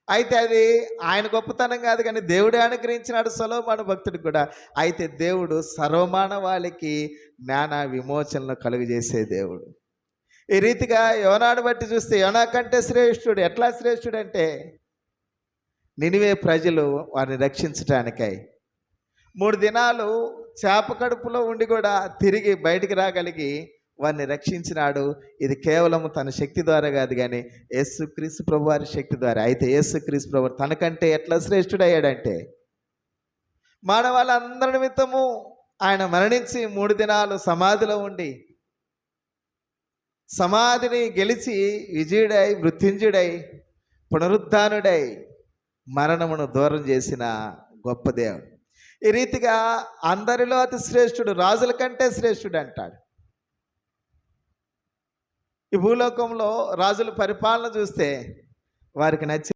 అయితే అది ఆయన గొప్పతనం కాదు కానీ దేవుడే అనుగ్రహించినాడు సొలొమోను భక్తుడికి కూడా. అయితే దేవుడు సర్వమానవాళికి జ్ఞాన విమోచనలు కలుగజేసే దేవుడు. ఈ రీతిగా యోనాను బట్టి చూస్తే యోనా కంటే శ్రేష్ఠుడు. ఎట్లా శ్రేష్ఠుడంటే నినివే ప్రజలు వారిని రక్షించటానికై 3 దినాలు చేప కడుపులో ఉండి కూడా తిరిగి బయటికి రాగలిగి వారిని రక్షించినాడు. ఇది కేవలం తన శక్తి ద్వారా కాదు కానీ యేసుక్రీస్తు ప్రభు వారి శక్తి ద్వారా. అయితే యేసుక్రీస్తు ప్రభు తనకంటే ఎట్లా శ్రేష్ఠుడయ్యాడంటే మానవాళ్ళందరి నిమిత్తము ఆయన మరణించి 3 దినాలు సమాధిలో ఉండి సమాధిని గెలిచి విజయుడై మృత్యుంజయుడై పునరుద్ధానుడై మరణమును దూరం చేసిన గొప్ప దేవుడు. ఈ రీతిగా అందరిలో అతి శ్రేష్ఠుడు, రాజుల కంటే శ్రేష్ఠుడు అంటాడు. ఈ భూలోకంలో రాజుల పరిపాలన చూస్తే వారికి నచ్చి